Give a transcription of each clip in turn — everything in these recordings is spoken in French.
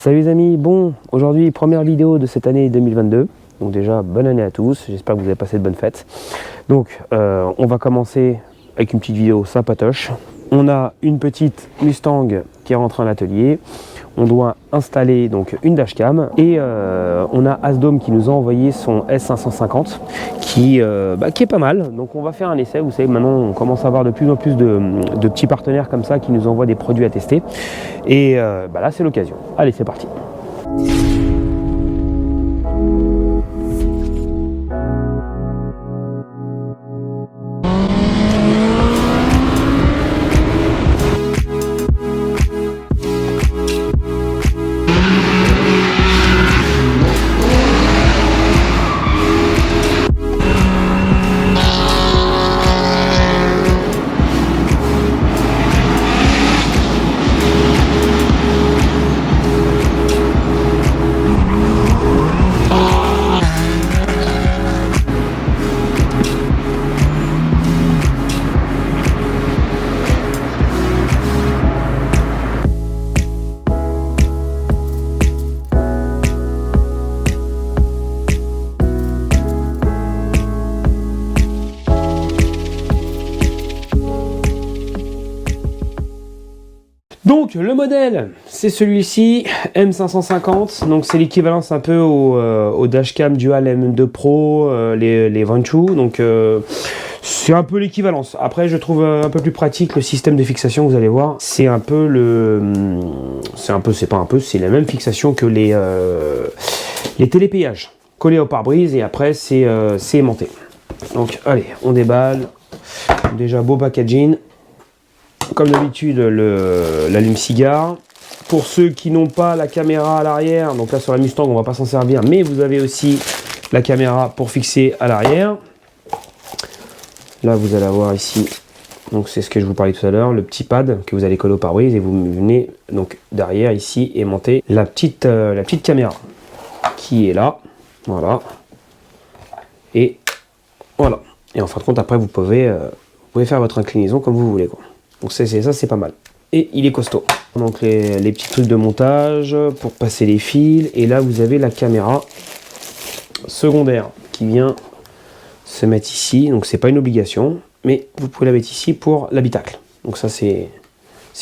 Salut les amis, bon, aujourd'hui première vidéo de cette année 2022, donc déjà bonne année à tous, j'espère que vous avez passé de bonnes fêtes. Donc on va commencer avec une petite vidéo sympatoche. On a une petite Mustang qui est rentrée en atelier, on doit installer donc une dashcam et on a Asdome qui nous a envoyé son S550 qui est pas mal, donc on va faire un essai. Vous savez, maintenant on commence à avoir de plus en plus de petits partenaires comme ça qui nous envoient des produits à tester et là c'est l'occasion. Allez, c'est parti. Donc le modèle, c'est celui-ci, M550, donc c'est l'équivalence un peu au dashcam dual M2 Pro, les Vanchu, donc c'est un peu l'équivalence. Après je trouve un peu plus pratique le système de fixation, vous allez voir, c'est la même fixation que les télépéages, collés au pare-brise et après c'est aimanté. Donc allez, on déballe, déjà beau packaging. Comme d'habitude, l'allume-cigare. Pour ceux qui n'ont pas la caméra à l'arrière, donc là sur la Mustang, on va pas s'en servir, mais vous avez aussi la caméra pour fixer à l'arrière. Là, vous allez avoir ici, donc c'est ce que je vous parlais tout à l'heure, le petit pad que vous allez coller au pare-brise et vous venez donc derrière ici et monter la petite caméra qui est là, voilà. Et voilà. Et en fin de compte, après, vous pouvez faire votre inclinaison comme vous voulez, quoi. Donc ça c'est pas mal. Et il est costaud. Donc les petits trucs de montage pour passer les fils. Et là vous avez la caméra secondaire qui vient se mettre ici. Donc c'est pas une obligation, mais vous pouvez la mettre ici pour l'habitacle. Donc ça c'est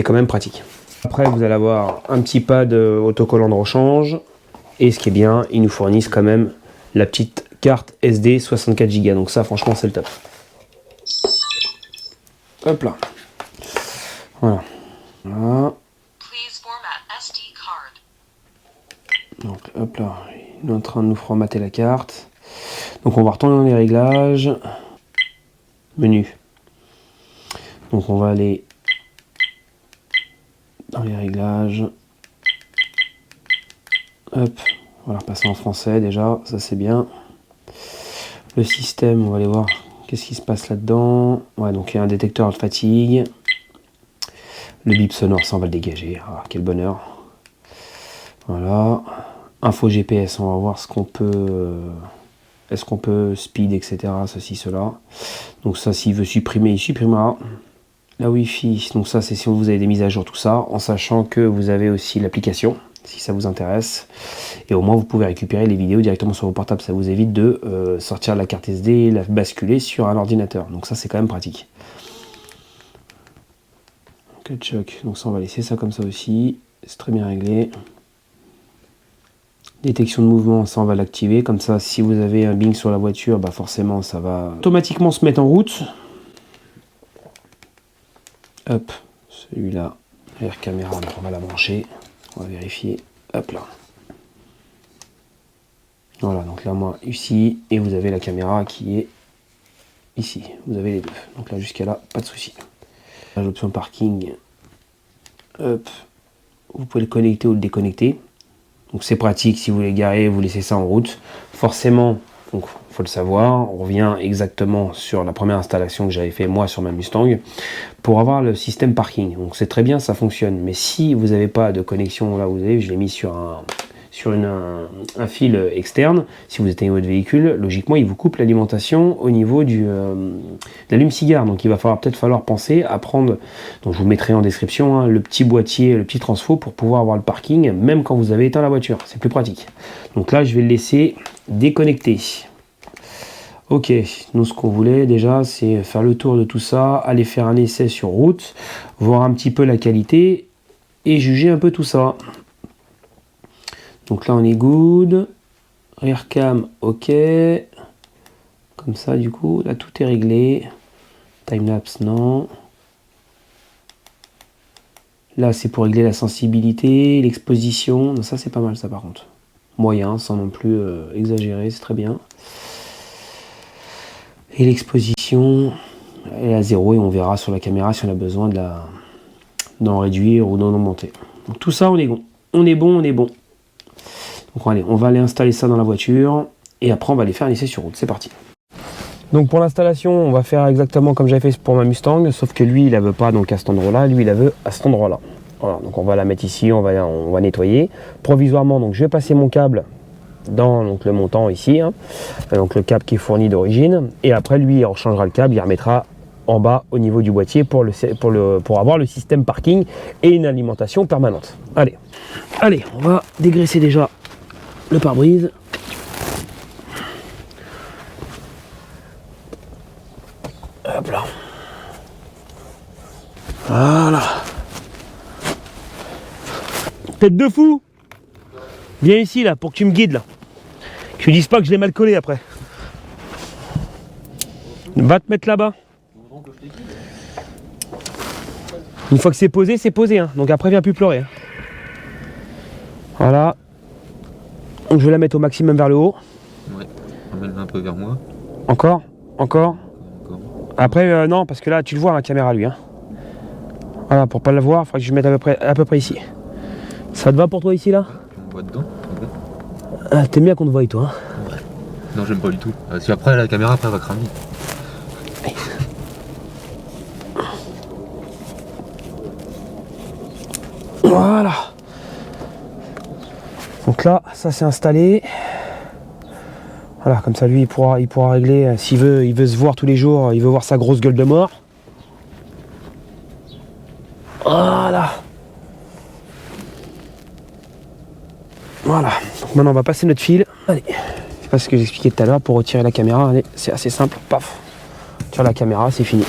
quand même pratique. Après vous allez avoir un petit pad autocollant de rechange. Et ce qui est bien, ils nous fournissent quand même la petite carte SD 64 Go. Donc ça franchement c'est le top. Hop là. Voilà. Voilà. Donc hop là, il est en train de nous formater la carte. Donc on va retourner dans les réglages. Menu. Donc on va aller dans les réglages. Hop, on va repasser en français déjà, ça c'est bien. Le système, on va aller voir qu'est-ce qui se passe là-dedans. Ouais, donc il y a un détecteur de fatigue. Le bip sonore, ça on va le dégager. Ah, quel bonheur. Voilà. Info GPS, on va voir ce qu'on peut. Est-ce qu'on peut speed, etc. Ceci, cela. Donc ça, s'il veut supprimer, il supprimera. La Wi-Fi, donc ça c'est si vous avez des mises à jour, tout ça, en sachant que vous avez aussi l'application, si ça vous intéresse. Et au moins vous pouvez récupérer les vidéos directement sur vos portables. Ça vous évite de sortir la carte SD et la basculer sur un ordinateur. Donc ça c'est quand même pratique. Choc. Donc ça on va laisser ça comme ça aussi, c'est très bien réglé. Détection de mouvement, ça on va l'activer, comme ça si vous avez un bing sur la voiture, bah forcément ça va automatiquement se mettre en route. Hop, celui-là, air caméra, on va la brancher, on va vérifier, hop là. Voilà, donc là moi ici, et vous avez la caméra qui est ici, vous avez les deux, donc là jusqu'à là, pas de souci. L'option parking, hop, vous pouvez le connecter ou le déconnecter. Donc c'est pratique si vous voulez garer, vous laissez ça en route. Forcément, donc faut le savoir, on revient exactement sur la première installation que j'avais fait moi sur ma Mustang pour avoir le système parking. Donc c'est très bien, ça fonctionne. Mais si vous n'avez pas de connexion là où vous avez, je l'ai mis sur sur un fil externe, si vous éteignez votre véhicule, logiquement il vous coupe l'alimentation au niveau de l'allume-cigare. Donc il va peut-être falloir penser à prendre, donc je vous mettrai en description, hein, le petit boîtier, le petit transfo pour pouvoir avoir le parking, même quand vous avez éteint la voiture. C'est plus pratique. Donc là je vais le laisser déconnecter. Ok, nous ce qu'on voulait déjà c'est faire le tour de tout ça, aller faire un essai sur route, voir un petit peu la qualité et juger un peu tout ça. Donc là on est good, rear cam ok, comme ça du coup là tout est réglé, timelapse non. Là c'est pour régler la sensibilité, l'exposition, ça c'est pas mal ça par contre. Moyen, sans non plus exagérer, c'est très bien. Et l'exposition elle est à 0 et on verra sur la caméra si on a besoin d'en réduire ou d'en augmenter. Donc tout ça on est bon. On est bon. Donc allez, on va aller installer ça dans la voiture et après on va aller faire un essai sur route. C'est parti. Donc pour l'installation, on va faire exactement comme j'avais fait pour ma Mustang, sauf que lui il la veut pas donc à cet endroit-là, lui il la veut à cet endroit-là. Voilà, donc on va la mettre ici, on va nettoyer. Provisoirement, donc je vais passer mon câble dans donc, le montant ici, hein, donc le câble qui est fourni d'origine, et après lui il changera le câble, il remettra en bas au niveau du boîtier pour avoir le système parking et une alimentation permanente. Allez, on va dégraisser déjà le pare-brise. Hop là. Voilà. Tête de fou. Viens ici là pour que tu me guides là. Que tu dises pas que je l'ai mal collé après. Va te mettre là-bas. Une fois que c'est posé, hein. Donc après viens plus pleurer. Hein. Voilà. Donc je vais la mettre au maximum vers le haut. Ouais, emmène un peu vers moi. Encore. Après non, parce que là tu le vois à la caméra lui. Hein. Voilà, pour pas le voir, il faudrait que je mette à peu près ici. Ça te va pour toi ici là? On voit dedans. Ah, t'aimes bien qu'on te voie toi hein? Ouais. Non j'aime pas du tout. Parce qu'après la caméra après va cramer. Voilà. Donc là, ça c'est installé. Voilà, comme ça lui il pourra régler s'il veut, il veut se voir tous les jours, il veut voir sa grosse gueule de mort. Voilà. Voilà. Donc maintenant on va passer notre fil. Allez. C'est pas ce que j'expliquais tout à l'heure pour retirer la caméra. Allez, c'est assez simple. Paf. Tire la caméra, c'est fini.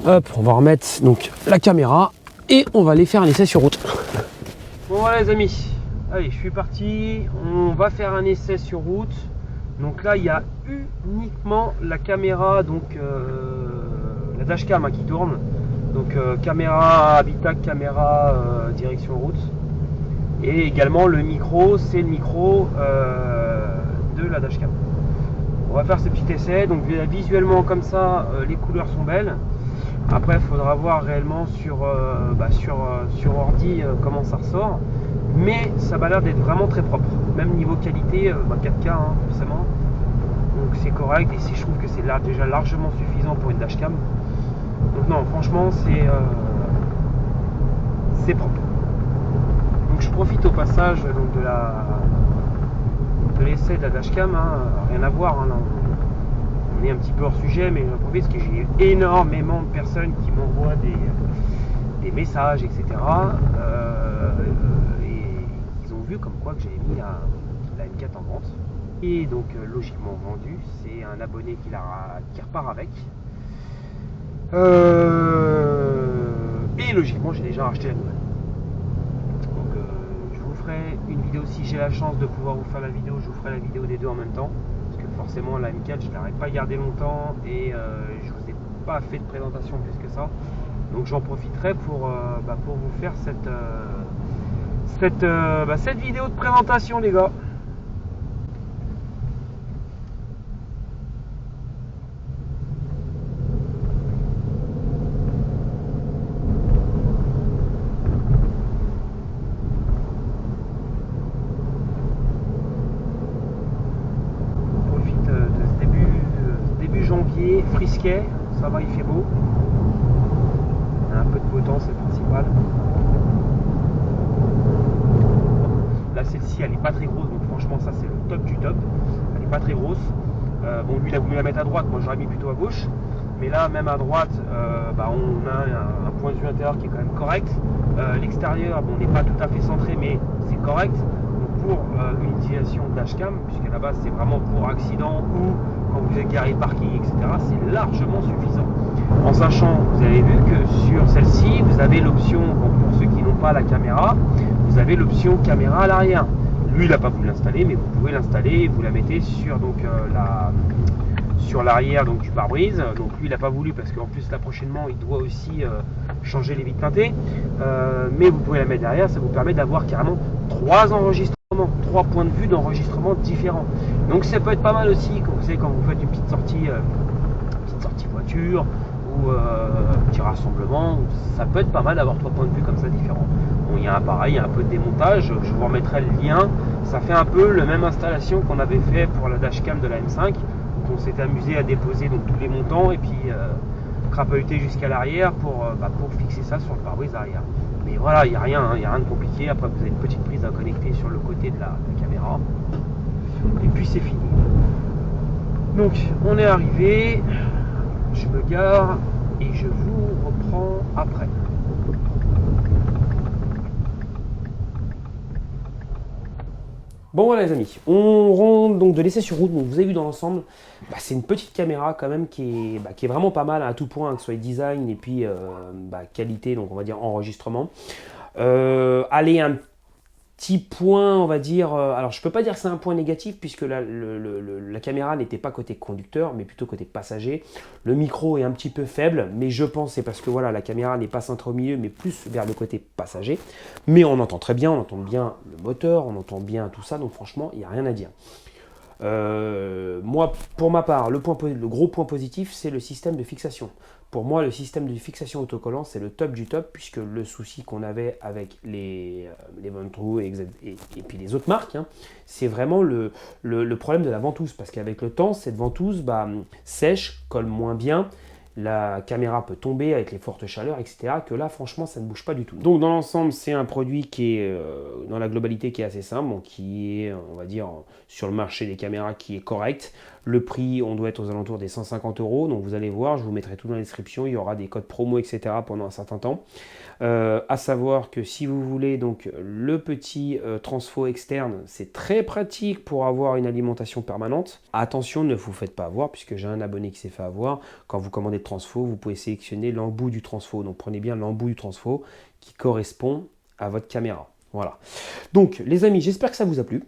Hop, on va remettre donc la caméra et on va aller faire un essai sur route. Bon voilà les amis, allez je suis parti, on va faire un essai sur route. Donc là, il y a uniquement la caméra, donc la dashcam qui tourne. Donc caméra habitacle, caméra direction route. Et également le micro, c'est le micro de la dashcam. On va faire ce petit essai. Donc visuellement comme ça, les couleurs sont belles. Après, il faudra voir réellement sur ordi comment ça ressort. Mais ça va l'air d'être vraiment très propre. Même niveau qualité, 4K forcément. Donc c'est correct et je trouve que c'est déjà largement suffisant pour une dashcam. Donc non, franchement, c'est propre. Donc je profite au passage donc, de l'essai de la dashcam, rien à voir, là, on est un petit peu hors sujet, mais j'en profite parce que j'ai énormément de personnes qui m'envoient des messages, etc. Et ils ont vu comme quoi que j'avais mis la M4 en vente. Et donc logiquement vendu, c'est un abonné qui repart avec. Et logiquement j'ai déjà racheté la nouvelle. Donc je vous ferai une vidéo si j'ai la chance de pouvoir vous faire la vidéo, je vous ferai la vidéo des deux en même temps. Parce que forcément la M4 je ne l'aurais pas gardée longtemps et je vous ai pas fait de présentation plus que ça. Donc j'en profiterai pour vous faire cette vidéo de présentation les gars. Frisquet, ça va, il fait beau. Il y a un peu de beau temps, c'est le principal. Là, celle-ci, elle n'est pas très grosse, donc franchement, ça c'est le top du top. Elle n'est pas très grosse. Bon, lui, il a voulu la mettre à droite, moi j'aurais mis plutôt à gauche. Mais là, même à droite, on a un point de vue intérieur qui est quand même correct. L'extérieur, bon, on n'est pas tout à fait centré, mais c'est correct. Donc, pour une utilisation de dashcam, puisqu'à la base, c'est vraiment pour accident ou quand vous êtes garé parking, etc., c'est largement suffisant. En sachant, vous avez vu que sur celle-ci, vous avez l'option, bon, pour ceux qui n'ont pas la caméra, vous avez l'option caméra à l'arrière. Lui, il n'a pas voulu l'installer, mais vous pouvez l'installer, vous la mettez sur l'arrière du pare-brise. Donc lui, il n'a pas voulu parce qu'en plus, là prochainement, il doit aussi changer les vitres teintées. Mais vous pouvez la mettre derrière, ça vous permet d'avoir carrément 3 enregistrements. 3 points de vue d'enregistrement différents. Donc ça peut être pas mal aussi quand vous faites une petite sortie voiture ou un petit rassemblement, ça peut être pas mal d'avoir 3 points de vue comme ça différents. Bon, il y a il y a un peu de démontage, je vous remettrai le lien. Ça fait un peu la même installation qu'on avait fait pour la dashcam de la M5, où on s'est amusé à déposer donc tous les montants et puis crapahuter jusqu'à l'arrière pour fixer ça sur le pare-brise arrière. Mais voilà, il n'y a rien de compliqué. Après, vous avez une petite prise à connecter sur le côté de la caméra. Et puis, c'est fini. Donc, on est arrivé. Je me gare et je vous reprends après. Bon voilà les amis, on rentre donc de l'essai sur route. Donc vous avez vu dans l'ensemble, c'est une petite caméra quand même qui est vraiment pas mal à tout point, que ce soit design et puis qualité, donc on va dire enregistrement. Allez, un petit point, on va dire, alors je peux pas dire que c'est un point négatif puisque la caméra n'était pas côté conducteur mais plutôt côté passager. Le micro est un petit peu faible, mais je pense c'est parce que voilà, la caméra n'est pas centrée au milieu mais plus vers le côté passager. Mais on entend très bien, on entend bien le moteur, on entend bien tout ça, donc franchement il n'y a rien à dire. Moi, pour ma part, le gros point positif, c'est le système de fixation. Pour moi, le système de fixation autocollant, c'est le top du top, puisque le souci qu'on avait avec les Ventoux et puis les autres marques, c'est vraiment le problème de la ventouse, parce qu'avec le temps, cette ventouse sèche, colle moins bien, la caméra peut tomber avec les fortes chaleurs, etc. Que là, franchement, ça ne bouge pas du tout. Donc, dans l'ensemble, c'est un produit qui est, dans la globalité, qui est assez simple, donc qui est, on va dire, sur le marché des caméras, qui est correct. Le prix, on doit être aux alentours des 150 €. Donc, vous allez voir, je vous mettrai tout dans la description. Il y aura des codes promo, etc. pendant un certain temps. À savoir que si vous voulez donc le petit transfo externe, c'est très pratique pour avoir une alimentation permanente. Attention, ne vous faites pas avoir, puisque j'ai un abonné qui s'est fait avoir. Quand vous commandez le transfo, vous pouvez sélectionner l'embout du transfo. Donc prenez bien l'embout du transfo qui correspond à votre caméra. Voilà. Donc les amis, j'espère que ça vous a plu.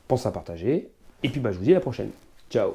Pensez à partager. Et puis je vous dis à la prochaine. Ciao.